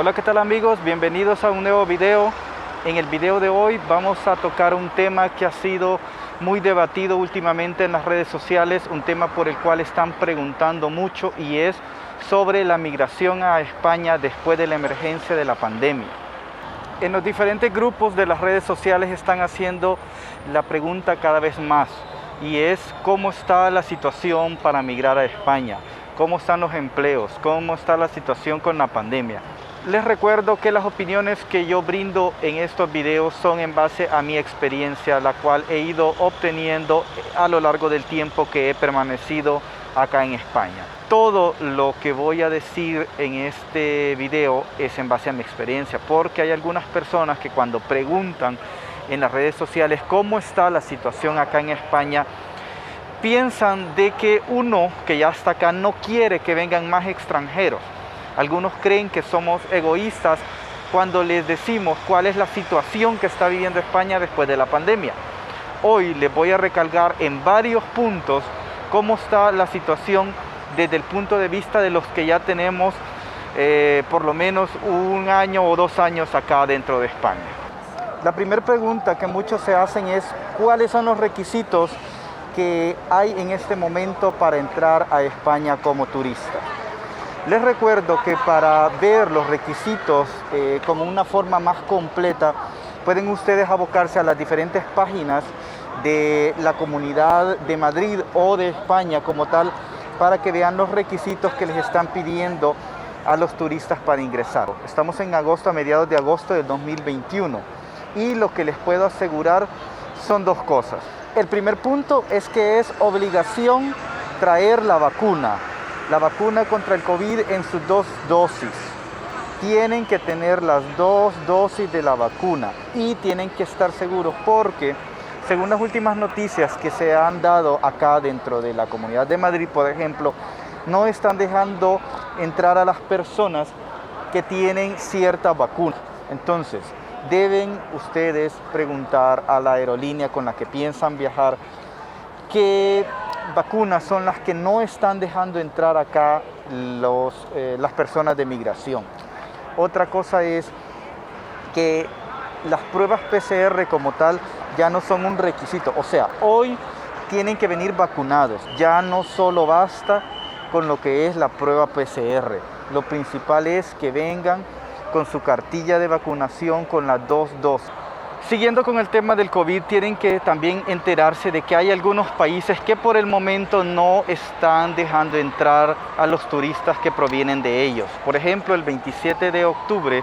Hola, ¿qué tal amigos? Bienvenidos a un nuevo video. En el video de hoy vamos a tocar un tema que ha sido muy debatido últimamente en las redes sociales, un tema por el cual están preguntando mucho y es sobre la migración a España después de la emergencia de la pandemia. En los diferentes grupos de las redes sociales están haciendo la pregunta cada vez más y es ¿cómo está la situación para migrar a España? ¿Cómo están los empleos? ¿Cómo está la situación con la pandemia? Les recuerdo que las opiniones que yo brindo en estos videos son en base a mi experiencia, la cual he ido obteniendo a lo largo del tiempo que he permanecido acá en España. Todo lo que voy a decir en este video es en base a mi experiencia, porque hay algunas personas que cuando preguntan en las redes sociales cómo está la situación acá en España, piensan de que uno que ya está acá no quiere que vengan más extranjeros. Algunos creen que somos egoístas cuando les decimos cuál es la situación que está viviendo España después de la pandemia. Hoy les voy a recalcar en varios puntos cómo está la situación desde el punto de vista de los que ya tenemos por lo menos un año o 2 años acá dentro de España. La primera pregunta que muchos se hacen es ¿cuáles son los requisitos que hay en este momento para entrar a España como turista? Les recuerdo que para ver los requisitos como una forma más completa, pueden ustedes abocarse a las diferentes páginas de la Comunidad de Madrid o de España como tal, para que vean los requisitos que les están pidiendo a los turistas para ingresar. Estamos en agosto, a mediados de agosto del 2021, y lo que les puedo asegurar son dos cosas. El primer punto es que es obligación traer la vacuna contra el COVID en sus 2 dosis. Tienen que tener las 2 dosis de la vacuna y tienen que estar seguros porque, según las últimas noticias que se han dado acá dentro de la Comunidad de Madrid, por ejemplo, no están dejando entrar a las personas que tienen cierta vacuna. Entonces, deben ustedes preguntar a la aerolínea con la que piensan viajar qué vacunas son las que no están dejando entrar acá las personas de migración. Otra cosa es que las pruebas PCR como tal ya no son un requisito. O sea, hoy tienen que venir vacunados. Ya no solo basta con lo que es la prueba PCR. Lo principal es que vengan con su cartilla de vacunación con las 2 dosis. Siguiendo con el tema del COVID, tienen que también enterarse de que hay algunos países que por el momento no están dejando entrar a los turistas que provienen de ellos. Por ejemplo, el 27 de octubre,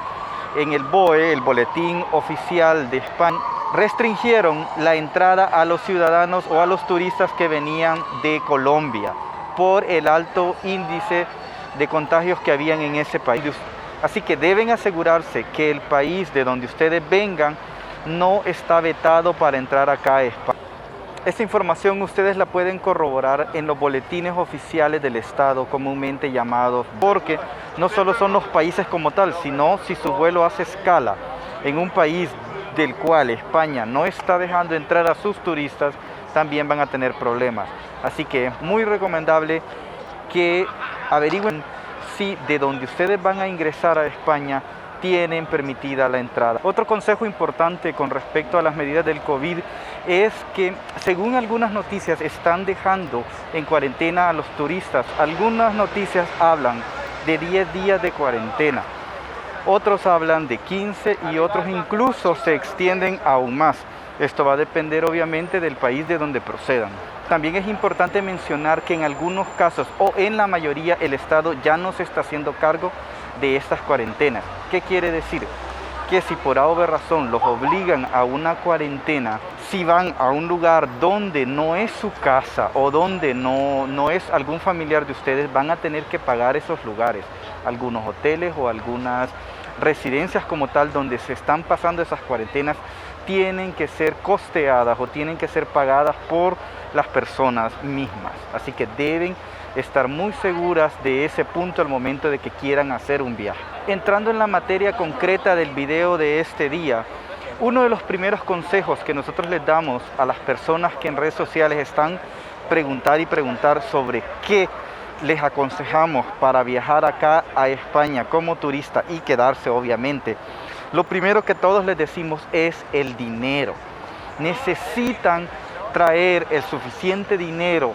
en el BOE, el Boletín Oficial de España, restringieron la entrada a los ciudadanos o a los turistas que venían de Colombia por el alto índice de contagios que habían en ese país. Así que deben asegurarse que el país de donde ustedes vengan no está vetado para entrar acá a España. Esta información ustedes la pueden corroborar en los boletines oficiales del Estado, comúnmente llamados, porque no solo son los países como tal, sino si su vuelo hace escala en un país del cual España no está dejando entrar a sus turistas, también van a tener problemas. Así que es muy recomendable que averigüen si de donde ustedes van a ingresar a España tienen permitida la entrada. Otro consejo importante con respecto a las medidas del COVID es que, según algunas noticias, están dejando en cuarentena a los turistas. Algunas noticias hablan de 10 días de cuarentena, otros hablan de 15 y otros incluso se extienden aún más. Esto va a depender obviamente del país de donde procedan. También es importante mencionar que en algunos casos o en la mayoría el Estado ya no se está haciendo cargo de estas cuarentenas. ¿Qué quiere decir? Que si por A o B razón los obligan a una cuarentena, si van a un lugar donde no es su casa o donde no es algún familiar de ustedes, van a tener que pagar esos lugares, algunos hoteles o algunas residencias como tal donde se están pasando esas cuarentenas tienen que ser costeadas o tienen que ser pagadas por las personas mismas. Así que deben estar muy seguras de ese punto al momento de que quieran hacer un viaje. Entrando en la materia concreta del video de este día, uno de los primeros consejos que nosotros les damos a las personas que en redes sociales están preguntar sobre qué les aconsejamos para viajar acá a España como turista y quedarse obviamente, lo primero que todos les decimos es el dinero. Necesitan traer el suficiente dinero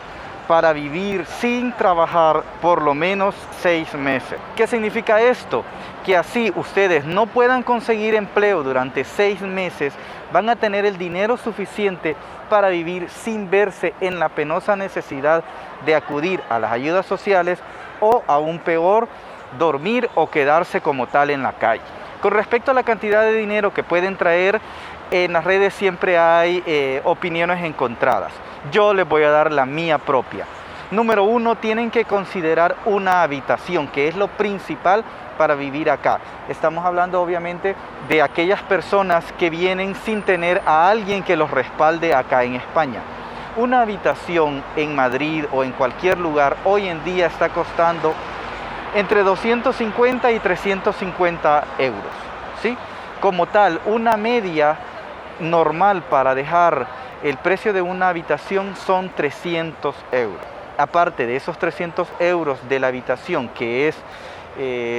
para vivir sin trabajar por lo menos 6 meses. ¿Qué significa esto? Que así ustedes no puedan conseguir empleo durante 6 meses, van a tener el dinero suficiente para vivir sin verse en la penosa necesidad de acudir a las ayudas sociales o, aún peor, dormir o quedarse como tal en la calle. Con respecto a la cantidad de dinero que pueden traer, en las redes siempre hay opiniones encontradas. Yo les voy a dar la mía propia. Número 1, tienen que considerar una habitación, que es lo principal para vivir acá. Estamos hablando obviamente de aquellas personas que vienen sin tener a alguien que los respalde acá en España. Una habitación en Madrid o en cualquier lugar hoy en día está costando entre 250 y 350 euros, ¿sí? Como tal, una media normal para dejar el precio de una habitación son 300 euros. Aparte de esos 300 euros de la habitación, que es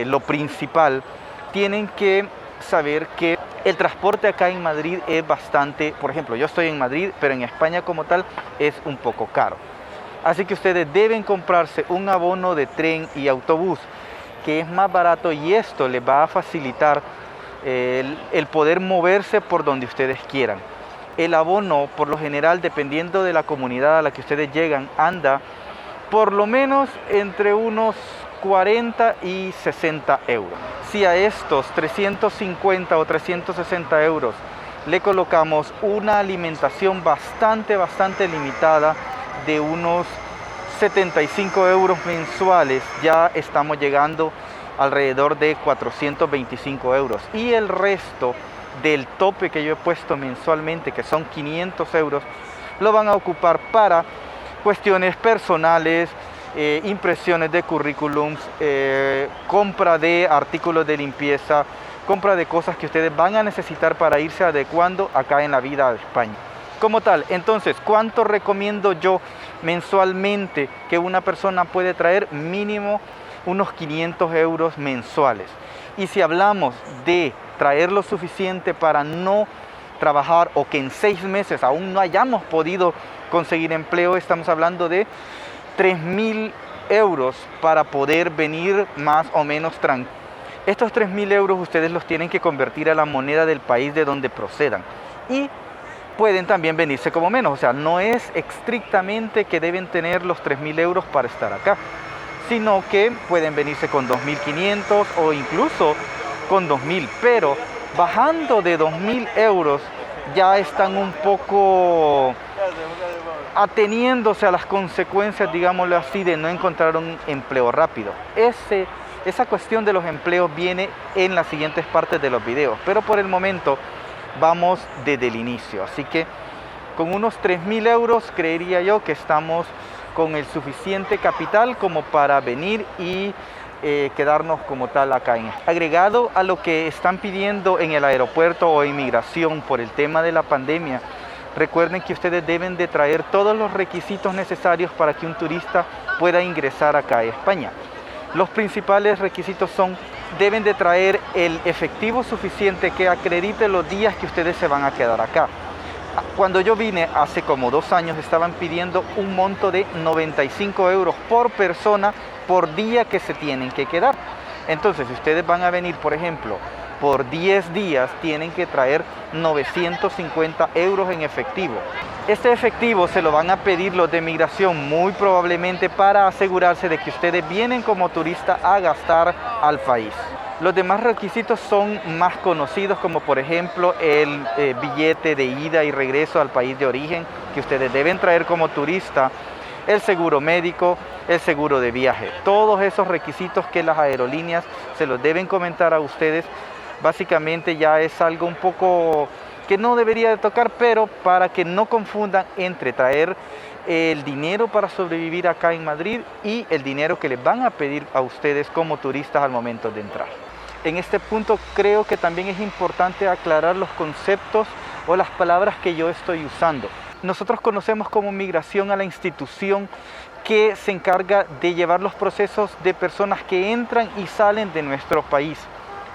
lo principal, tienen que saber que el transporte acá en Madrid es bastante, por ejemplo, yo estoy en Madrid, pero en España como tal es un poco caro. Así que ustedes deben comprarse un abono de tren y autobús, que es más barato, y esto les va a facilitar el poder moverse por donde ustedes quieran. El abono, por lo general, dependiendo de la comunidad a la que ustedes llegan, anda por lo menos entre unos 40 y 60 euros. Si a estos 350 o 360 euros le colocamos una alimentación bastante limitada de unos 75 euros mensuales, ya estamos llegando alrededor de 425 euros. Y el resto del tope que yo he puesto mensualmente, que son 500 euros, lo van a ocupar para cuestiones personales, impresiones de currículums, compra de artículos de limpieza, compra de cosas que ustedes van a necesitar para irse adecuando acá en la vida de España. Como tal, entonces, ¿cuánto recomiendo yo mensualmente que una persona puede traer? Mínimo unos 500 euros mensuales. Y si hablamos de traer lo suficiente para no trabajar o que en 6 meses aún no hayamos podido conseguir empleo, estamos hablando de 3.000 euros para poder venir más o menos tranquilo. Estos 3.000 euros ustedes los tienen que convertir a la moneda del país de donde procedan. Y pueden también venirse como menos, o sea, no es estrictamente que deben tener los 3.000 euros para estar acá, sino que pueden venirse con 2.500 o incluso con 2.000, pero bajando de 2.000 euros ya están un poco ateniéndose a las consecuencias, digámoslo así, de no encontrar un empleo rápido. Esa cuestión de los empleos viene en las siguientes partes de los videos, pero por el momento vamos desde el inicio. Así que con unos 3.000 euros creería yo que estamos con el suficiente capital como para venir y quedarnos como tal acá. Agregado a lo que están pidiendo en el aeropuerto o inmigración por el tema de la pandemia, recuerden que ustedes deben de traer todos los requisitos necesarios para que un turista pueda ingresar acá a España. Los principales requisitos son: deben de traer el efectivo suficiente que acredite los días que ustedes se van a quedar acá. Cuando yo vine hace como 2 años estaban pidiendo un monto de 95 euros por persona por día que se tienen que quedar. Entonces, si ustedes van a venir, por ejemplo, por 10 días, tienen que traer 950 euros en efectivo. Este efectivo se lo van a pedir los de migración muy probablemente para asegurarse de que ustedes vienen como turista a gastar al país. Los demás requisitos son más conocidos, como por ejemplo el billete de ida y regreso al país de origen que ustedes deben traer como turista, el seguro médico, el seguro de viaje. Todos esos requisitos que las aerolíneas se los deben comentar a ustedes, básicamente ya es algo un poco que no debería de tocar, pero para que no confundan entre traer el dinero para sobrevivir acá en Madrid y el dinero que les van a pedir a ustedes como turistas al momento de entrar. En este punto creo que también es importante aclarar los conceptos o las palabras que yo estoy usando. Nosotros conocemos como migración a la institución que se encarga de llevar los procesos de personas que entran y salen de nuestro país.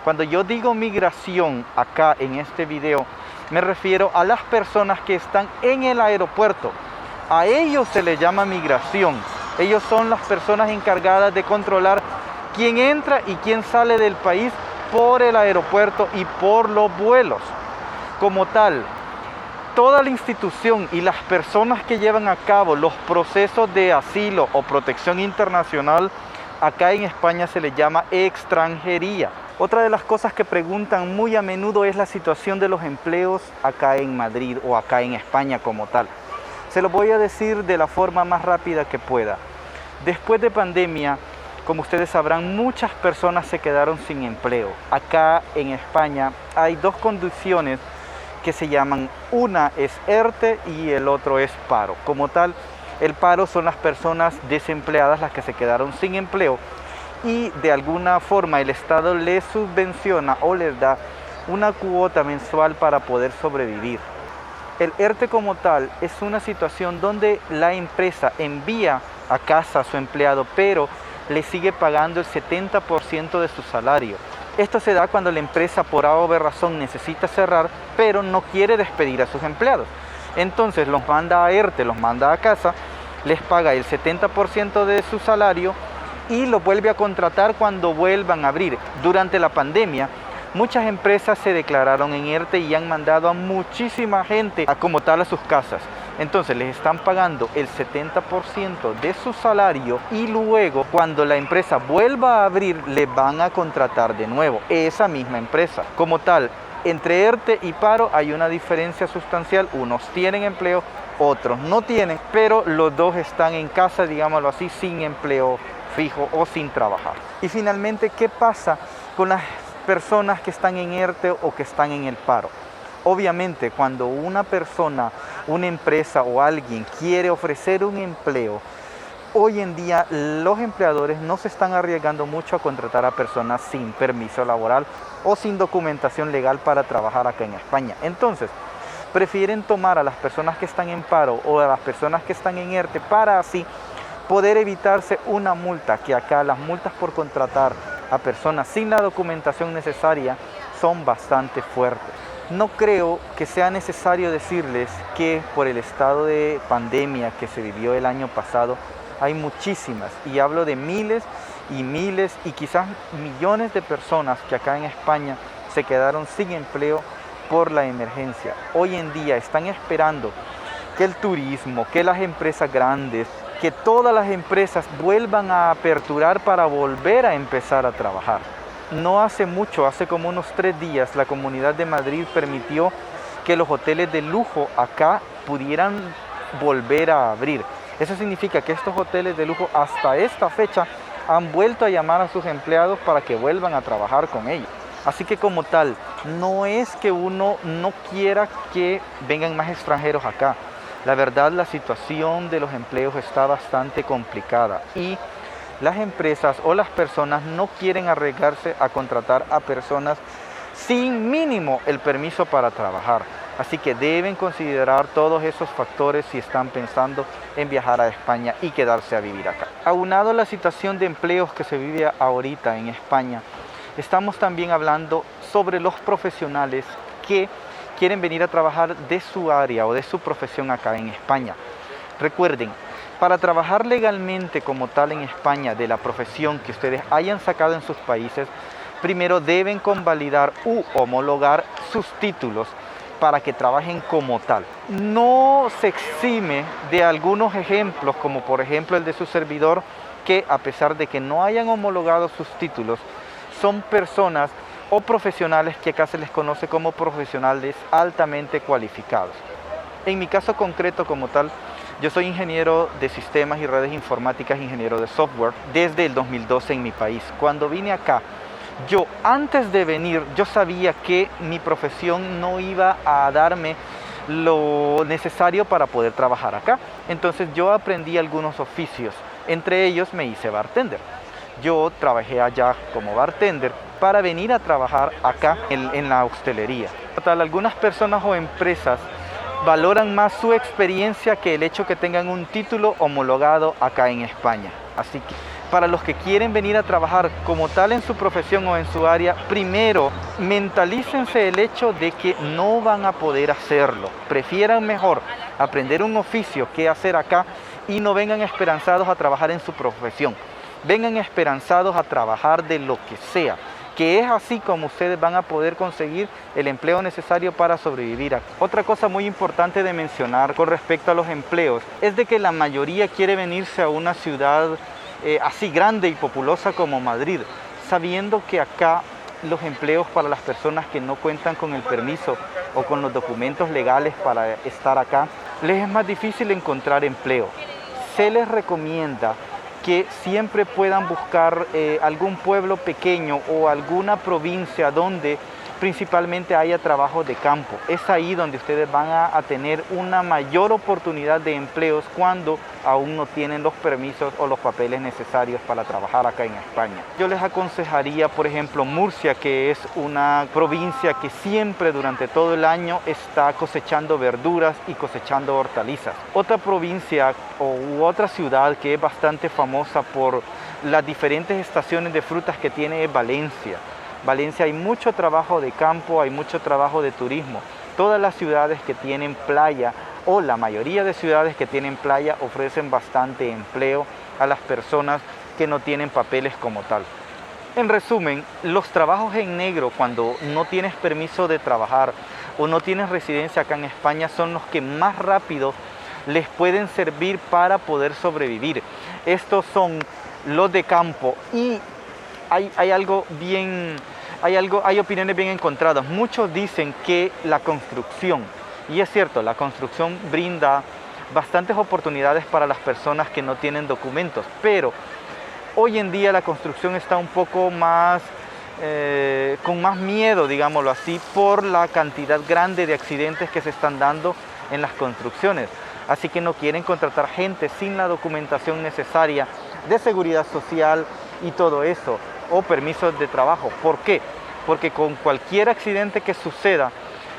Cuando yo digo migración acá en este video, me refiero a las personas que están en el aeropuerto. A ellos se les llama migración. Ellos son las personas encargadas de controlar quién entra y quién sale del país por el aeropuerto y por los vuelos. Como tal, toda la institución y las personas que llevan a cabo los procesos de asilo o protección internacional, acá en España se les llama extranjería. Otra de las cosas que preguntan muy a menudo es la situación de los empleos acá en Madrid o acá en España como tal. Se lo voy a decir de la forma más rápida que pueda. Después de pandemia, como ustedes sabrán, muchas personas se quedaron sin empleo. Acá en España hay dos condiciones que se llaman, una es ERTE y el otro es paro. Como tal, el paro son las personas desempleadas, las que se quedaron sin empleo, y de alguna forma el Estado les subvenciona o les da una cuota mensual para poder sobrevivir. El ERTE como tal es una situación donde la empresa envía a casa a su empleado, pero le sigue pagando el 70% de su salario. Esto se da cuando la empresa por A o B razón necesita cerrar, pero no quiere despedir a sus empleados. Entonces los manda a ERTE, los manda a casa, les paga el 70% de su salario y los vuelve a contratar cuando vuelvan a abrir. Durante la pandemia, muchas empresas se declararon en ERTE y han mandado a muchísima gente a como tal a sus casas. Entonces les están pagando el 70% de su salario y luego cuando la empresa vuelva a abrir les van a contratar de nuevo esa misma empresa. Como tal, entre ERTE y paro hay una diferencia sustancial. Unos tienen empleo, otros no tienen, pero los dos están en casa, digámoslo así, sin empleo fijo o sin trabajar. Y finalmente, ¿qué pasa con las personas que están en ERTE o que están en el paro? Obviamente, cuando una persona, una empresa o alguien quiere ofrecer un empleo, hoy en día los empleadores no se están arriesgando mucho a contratar a personas sin permiso laboral o sin documentación legal para trabajar acá en España. Entonces, prefieren tomar a las personas que están en paro o a las personas que están en ERTE para así poder evitarse una multa, que acá las multas por contratar a personas sin la documentación necesaria son bastante fuertes. No creo que sea necesario decirles que por el estado de pandemia que se vivió el año pasado, hay muchísimas, y hablo de miles y quizás millones de personas que acá en España se quedaron sin empleo por la emergencia. Hoy en día están esperando que el turismo, que las empresas grandes, que todas las empresas vuelvan a aperturar para volver a empezar a trabajar. No hace mucho, hace como unos 3 días, la Comunidad de Madrid permitió que los hoteles de lujo acá pudieran volver a abrir. Eso significa que estos hoteles de lujo hasta esta fecha han vuelto a llamar a sus empleados para que vuelvan a trabajar con ellos. Así que como tal, no es que uno no quiera que vengan más extranjeros acá. La verdad, la situación de los empleos está bastante complicada y las empresas o las personas no quieren arriesgarse a contratar a personas sin mínimo el permiso para trabajar. Así que deben considerar todos esos factores si están pensando en viajar a España y quedarse a vivir acá. Aunado a la situación de empleos que se vive ahorita en España, estamos también hablando sobre los profesionales que quieren venir a trabajar de su área o de su profesión acá en España. Recuerden, para trabajar legalmente como tal en España de la profesión que ustedes hayan sacado en sus países, primero deben convalidar u homologar sus títulos para que trabajen como tal. No se exime de algunos ejemplos, como por ejemplo el de su servidor, que a pesar de que no hayan homologado sus títulos, son personas o profesionales que acá se les conoce como profesionales altamente cualificados. En mi caso concreto como tal, yo soy ingeniero de sistemas y redes informáticas, ingeniero de software, desde el 2012 en mi país. Cuando vine acá, yo antes de venir, yo sabía que mi profesión no iba a darme lo necesario para poder trabajar acá. Entonces yo aprendí algunos oficios, entre ellos me hice bartender. Yo trabajé allá como bartender para venir a trabajar acá en la hostelería. Algunas personas o empresas valoran más su experiencia que el hecho que tengan un título homologado acá en España. Así que para los que quieren venir a trabajar como tal en su profesión o en su área, primero mentalícense el hecho de que no van a poder hacerlo. Prefieran mejor aprender un oficio que hacer acá y no vengan esperanzados a trabajar en su profesión. Vengan esperanzados a trabajar de lo que sea, que es así como ustedes van a poder conseguir el empleo necesario para sobrevivir. Otra cosa muy importante de mencionar con respecto a los empleos es de que la mayoría quiere venirse a una ciudad así grande y populosa como Madrid, sabiendo que acá los empleos para las personas que no cuentan con el permiso o con los documentos legales para estar acá, les es más difícil encontrar empleo. Se les recomienda que siempre puedan buscar algún pueblo pequeño o alguna provincia donde principalmente haya trabajo de campo. Es ahí donde ustedes van a tener una mayor oportunidad de empleos cuando aún no tienen los permisos o los papeles necesarios para trabajar acá en España. Yo les aconsejaría, por ejemplo, Murcia, que es una provincia que siempre durante todo el año está cosechando verduras y cosechando hortalizas. Otra provincia u otra ciudad que es bastante famosa por las diferentes estaciones de frutas que tiene es Valencia. Valencia hay mucho trabajo de campo, hay mucho trabajo de turismo. Todas las ciudades que tienen playa o la mayoría de ciudades que tienen playa ofrecen bastante empleo a las personas que no tienen papeles como tal. En resumen, los trabajos en negro cuando no tienes permiso de trabajar o no tienes residencia acá en España son los que más rápido les pueden servir para poder sobrevivir. Estos son los de campo y hay opiniones bien encontradas. Muchos dicen que la construcción, y es cierto, la construcción brinda bastantes oportunidades para las personas que no tienen documentos, pero hoy en día la construcción está un poco más, con más miedo, digámoslo así, por la cantidad grande de accidentes que se están dando en las construcciones. Así que no quieren contratar gente sin la documentación necesaria de seguridad social y todo eso, o permisos de trabajo. ¿Por qué? Porque con cualquier accidente que suceda,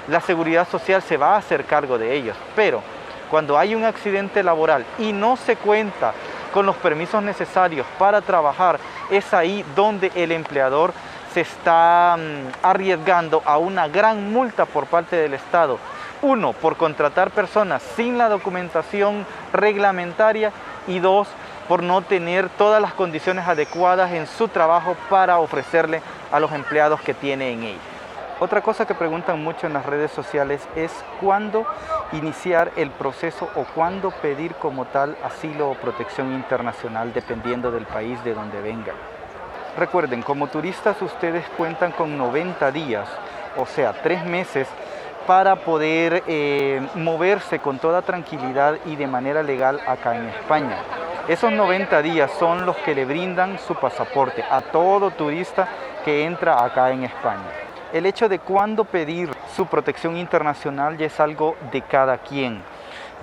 la seguridad social se va a hacer cargo de ellos. Pero cuando hay un accidente laboral y no se cuenta con los permisos necesarios para trabajar, es ahí donde el empleador se está arriesgando a una gran multa por parte del Estado. Uno, por contratar personas sin la documentación reglamentaria y dos, por no tener todas las condiciones adecuadas en su trabajo para ofrecerle a los empleados que tiene en ella. Otra cosa que preguntan mucho en las redes sociales es cuándo iniciar el proceso o cuándo pedir como tal asilo o protección internacional dependiendo del país de donde vengan. Recuerden, como turistas ustedes cuentan con 90 días, o sea, 3 meses, para poder moverse con toda tranquilidad y de manera legal acá en España. Esos 90 días son los que le brindan su pasaporte a todo turista que entra acá en España. El hecho de cuándo pedir su protección internacional ya es algo de cada quien.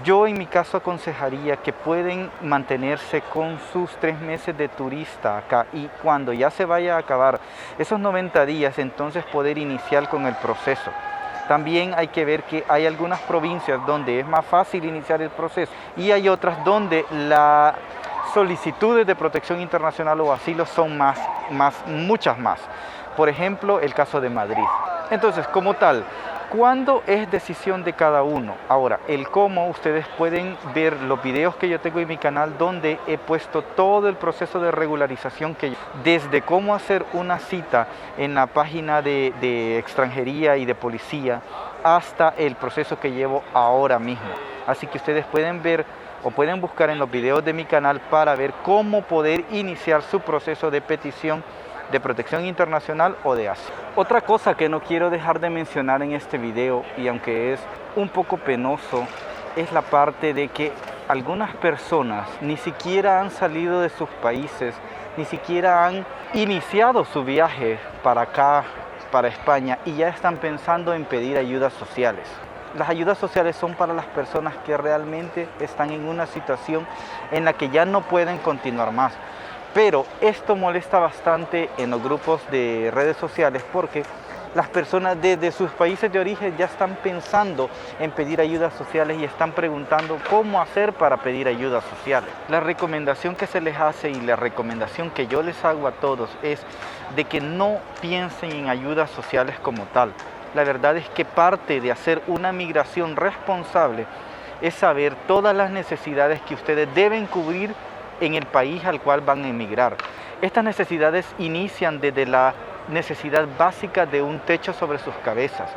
Yo en mi caso aconsejaría que pueden mantenerse con sus 3 meses de turista acá y cuando ya se vaya a acabar esos 90 días, entonces poder iniciar con el proceso. También hay que ver que hay algunas provincias donde es más fácil iniciar el proceso y hay otras donde las solicitudes de protección internacional o asilo son muchas más. Por ejemplo, el caso de Madrid. Entonces, como tal, ¿cuándo es decisión de cada uno? Ahora, el cómo, ustedes pueden ver los videos que yo tengo en mi canal donde he puesto todo el proceso de regularización desde cómo hacer una cita en la página de extranjería y de policía hasta el proceso que llevo ahora mismo. Así que ustedes pueden ver o pueden buscar en los videos de mi canal para ver cómo poder iniciar su proceso de petición de protección internacional o de asilo. Otra cosa que no quiero dejar de mencionar en este video, y aunque es un poco penoso, es la parte de que algunas personas ni siquiera han salido de sus países, ni siquiera han iniciado su viaje para acá, para España, y ya están pensando en pedir ayudas sociales. Las ayudas sociales son para las personas que realmente están en una situación en la que ya no pueden continuar más. Pero esto molesta bastante en los grupos de redes sociales porque Las personas desde sus países de origen ya están pensando en pedir ayudas sociales y están preguntando cómo hacer para pedir ayudas sociales. La recomendación que se les hace y la recomendación que yo les hago a todos es de que no piensen en ayudas sociales como tal. La verdad es que parte de hacer una migración responsable es saber todas las necesidades que ustedes deben cubrir en el país al cual van a emigrar. Estas necesidades inician desde la necesidad básica de un techo sobre sus cabezas,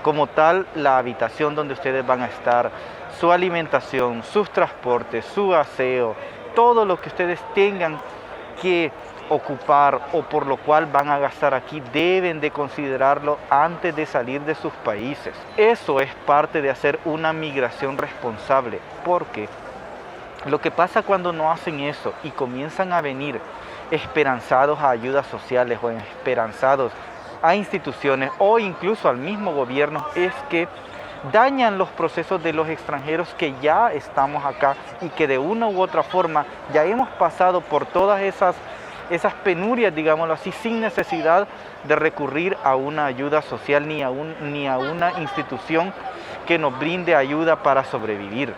como tal la habitación donde ustedes van a estar, su alimentación, sus transportes, su aseo, todo lo que ustedes tengan que ocupar o por lo cual van a gastar aquí, deben de considerarlo antes de salir de sus países. Eso es parte de hacer una migración responsable, porque lo que pasa cuando no hacen eso y comienzan a venir esperanzados a ayudas sociales o esperanzados a instituciones o incluso al mismo gobierno es que dañan los procesos de los extranjeros que ya estamos acá y que de una u otra forma ya hemos pasado por todas esas penurias, digámoslo así, sin necesidad de recurrir a una ayuda social ni a una institución que nos brinde ayuda para sobrevivir.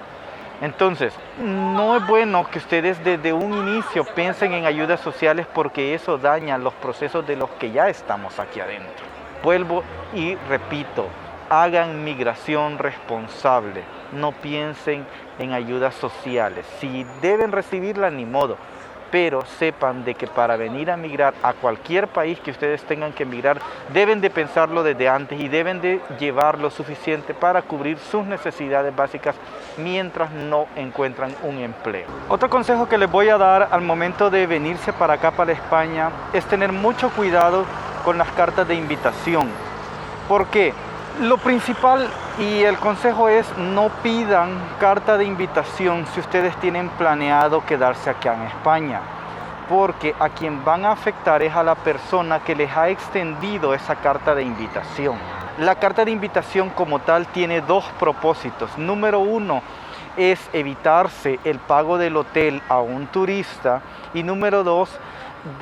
Entonces, no es bueno que ustedes desde un inicio piensen en ayudas sociales porque eso daña los procesos de los que ya estamos aquí adentro. Vuelvo y repito, hagan migración responsable, no piensen en ayudas sociales. Si deben recibirla, ni modo, pero sepan de que para venir a migrar a cualquier país que ustedes tengan que emigrar, deben de pensarlo desde antes y deben de llevar lo suficiente para cubrir sus necesidades básicas mientras no encuentran un empleo. Otro consejo que les voy a dar al momento de venirse para acá, para España, es tener mucho cuidado con las cartas de invitación. ¿Por qué? Lo principal y el consejo es no pidan carta de invitación si ustedes tienen planeado quedarse acá en España, porque a quien van a afectar es a la persona que les ha extendido esa carta de invitación. La carta de invitación como tal tiene dos propósitos. Número uno es evitarse el pago del hotel a un turista y número dos,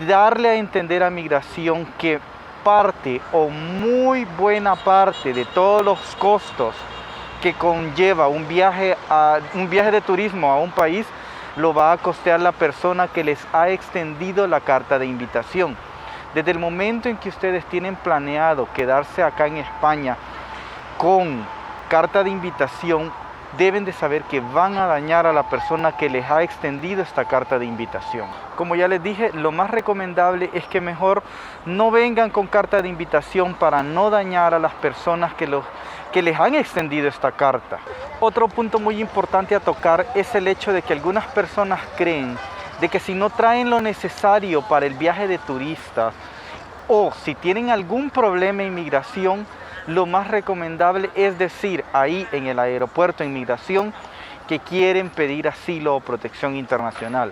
darle a entender a migración que parte o muy buena parte de todos los costos que conlleva un viaje de turismo a un país lo va a costear la persona que les ha extendido la carta de invitación. Desde el momento en que ustedes tienen planeado quedarse acá en España con carta de invitación, deben de saber que van a dañar a la persona que les ha extendido esta carta de invitación. Como ya les dije, lo más recomendable es que mejor no vengan con carta de invitación para no dañar a las personas que les han extendido esta carta. Otro punto muy importante a tocar es el hecho de que algunas personas creen de que si no traen lo necesario para el viaje de turistas o si tienen algún problema en inmigración, lo más recomendable es decir ahí en el aeropuerto de inmigración que quieren pedir asilo o protección internacional.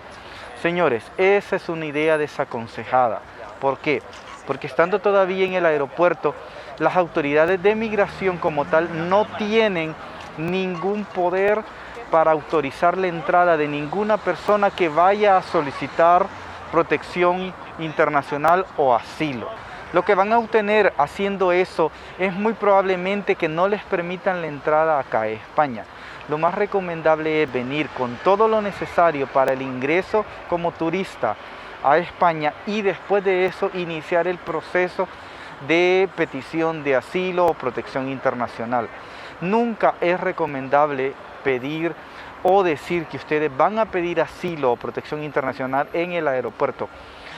Señores, esa es una idea desaconsejada. ¿Por qué? Porque estando todavía en el aeropuerto, las autoridades de migración como tal no tienen ningún poder para autorizar la entrada de ninguna persona que vaya a solicitar protección internacional o asilo. Lo que van a obtener haciendo eso es muy probablemente que no les permitan la entrada acá a España. Lo más recomendable es venir con todo lo necesario para el ingreso como turista a España y después de eso iniciar el proceso de petición de asilo o protección internacional. Nunca es recomendable pedir o decir que ustedes van a pedir asilo o protección internacional en el aeropuerto,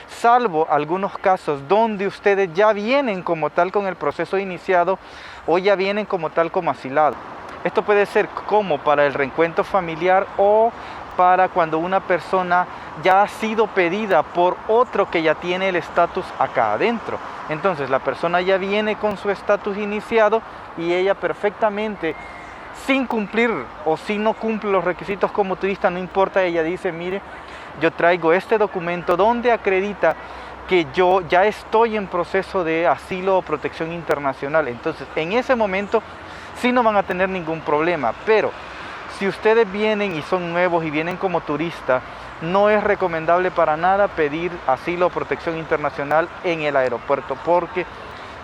salvo algunos casos donde ustedes ya vienen como tal con el proceso iniciado o ya vienen como tal como asilados. Esto puede ser como para el reencuentro familiar o para cuando una persona ya ha sido pedida por otro que ya tiene el estatus acá adentro. Entonces la persona ya viene con su estatus iniciado y ella perfectamente, sin cumplir o si no cumple los requisitos como turista, no importa, ella dice, mire, yo traigo este documento donde acredita que yo ya estoy en proceso de asilo o protección internacional. Entonces en ese momento sí no van a tener ningún problema, pero si ustedes vienen y son nuevos y vienen como turistas, no es recomendable para nada pedir asilo o protección internacional en el aeropuerto, porque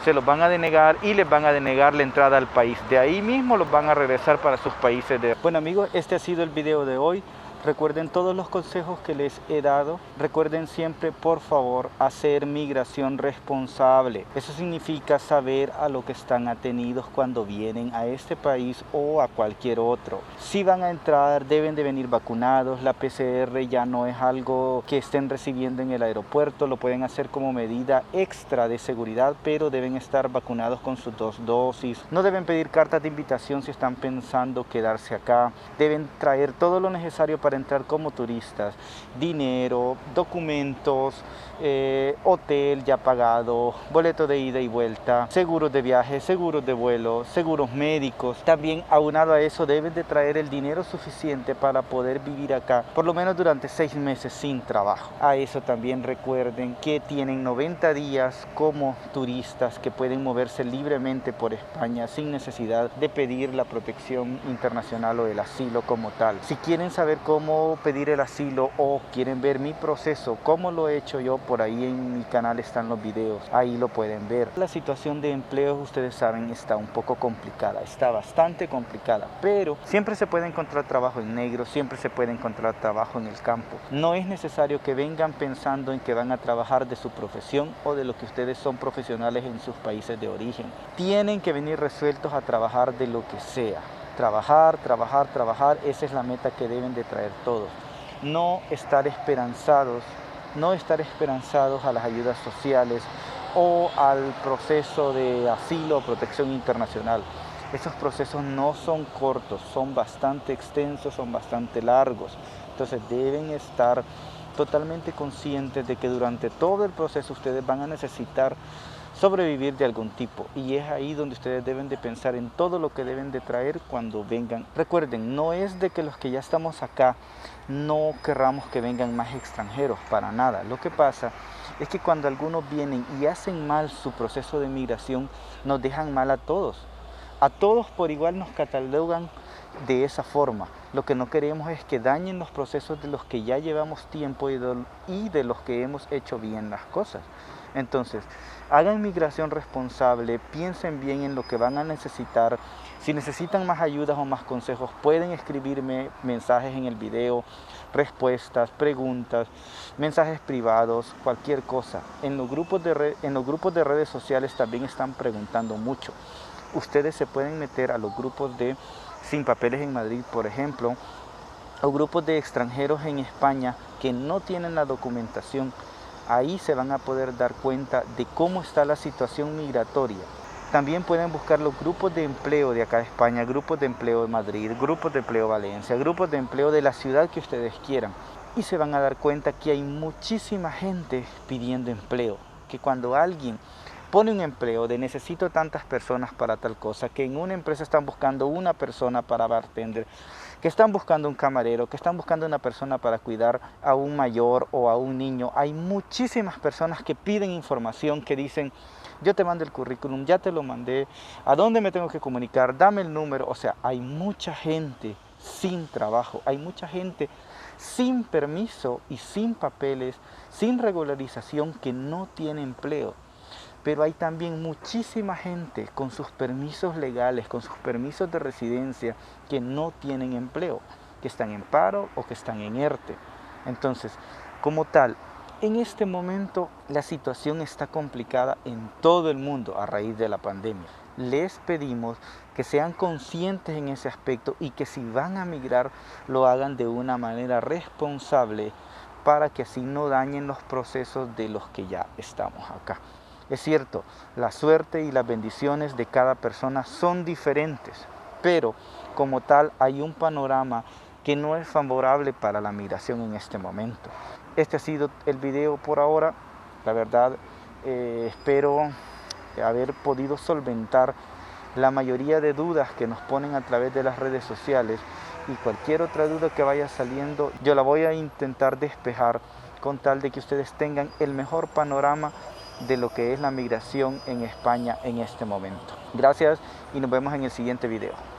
se los van a denegar y les van a denegar la entrada al país. De ahí mismo los van a regresar para sus países de... Bueno amigos, este ha sido el video de hoy. Recuerden todos los consejos que les he dado. Recuerden siempre, por favor, hacer migración responsable. Eso significa saber a lo que están atenidos cuando vienen a este país o a cualquier otro. Si van a entrar, deben de venir vacunados. La PCR ya no es algo que estén recibiendo en el aeropuerto. Lo pueden hacer como medida extra de seguridad, pero deben estar vacunados con sus 2 dosis. No deben pedir cartas de invitación si están pensando quedarse acá. Deben traer todo lo necesario para entrar como turistas: dinero, documentos, hotel ya pagado, boleto de ida y vuelta, seguros de viaje, seguros de vuelo, seguros médicos. También aunado a eso deben de traer el dinero suficiente para poder vivir acá por lo menos durante 6 meses sin trabajo. A eso también recuerden que tienen 90 días como turistas que pueden moverse libremente por España sin necesidad de pedir la protección internacional o el asilo como tal. Si quieren saber cómo pedir el asilo o quieren ver mi proceso, cómo lo he hecho yo, por ahí en mi canal están los videos, ahí lo pueden ver. La situación de empleo, ustedes saben, está un poco complicada, está bastante complicada, pero siempre se puede encontrar trabajo en negro, siempre se puede encontrar trabajo en el campo. No es necesario que vengan pensando en que van a trabajar de su profesión o de lo que ustedes son profesionales en sus países de origen. Tienen que venir resueltos a trabajar de lo que sea. Trabajar, trabajar, trabajar, esa es la meta que deben de traer todos. No estar esperanzados a las ayudas sociales o al proceso de asilo o protección internacional. Esos procesos no son cortos, son bastante extensos, son bastante largos. Entonces deben estar totalmente conscientes de que durante todo el proceso ustedes van a necesitar sobrevivir de algún tipo, y es ahí donde ustedes deben de pensar en todo lo que deben de traer cuando vengan. Recuerden, no es de que los que ya estamos acá no querramos que vengan más extranjeros, para nada. Lo que pasa es que cuando algunos vienen y hacen mal su proceso de migración, nos dejan mal a todos. A todos por igual nos catalogan de esa forma. Lo que no queremos es que dañen los procesos de los que ya llevamos tiempo y de los que hemos hecho bien las cosas. Entonces, hagan migración responsable, piensen bien en lo que van a necesitar. Si necesitan más ayudas o más consejos, pueden escribirme mensajes en el video, respuestas, preguntas, mensajes privados, cualquier cosa. En los grupos de redes sociales también están preguntando mucho. Ustedes se pueden meter a los grupos de Sin Papeles en Madrid, por ejemplo, o grupos de extranjeros en España que no tienen la documentación. Ahí se van a poder dar cuenta de cómo está la situación migratoria. También pueden buscar los grupos de empleo de acá de España, grupos de empleo de Madrid, grupos de empleo de Valencia, grupos de empleo de la ciudad que ustedes quieran. Y se van a dar cuenta que hay muchísima gente pidiendo empleo, que cuando alguien pone un empleo de necesito tantas personas para tal cosa, que en una empresa están buscando una persona para bartender, que están buscando un camarero, que están buscando una persona para cuidar a un mayor o a un niño. Hay muchísimas personas que piden información, que dicen, yo te mando el currículum, ya te lo mandé, ¿a dónde me tengo que comunicar? Dame el número. O sea, hay mucha gente sin trabajo, hay mucha gente sin permiso y sin papeles, sin regularización, que no tiene empleo. Pero hay también muchísima gente con sus permisos legales, con sus permisos de residencia, que no tienen empleo, que están en paro o que están en ERTE. Entonces, como tal, en este momento la situación está complicada en todo el mundo a raíz de la pandemia. Les pedimos que sean conscientes en ese aspecto y que si van a migrar lo hagan de una manera responsable, para que así no dañen los procesos de los que ya estamos acá. Es cierto, la suerte y las bendiciones de cada persona son diferentes, pero como tal hay un panorama que no es favorable para la migración en este momento. Este ha sido el video por ahora. La verdad, espero haber podido solventar la mayoría de dudas que nos ponen a través de las redes sociales, y cualquier otra duda que vaya saliendo yo la voy a intentar despejar, con tal de que ustedes tengan el mejor panorama de lo que es la migración en España en este momento. Gracias y nos vemos en el siguiente video.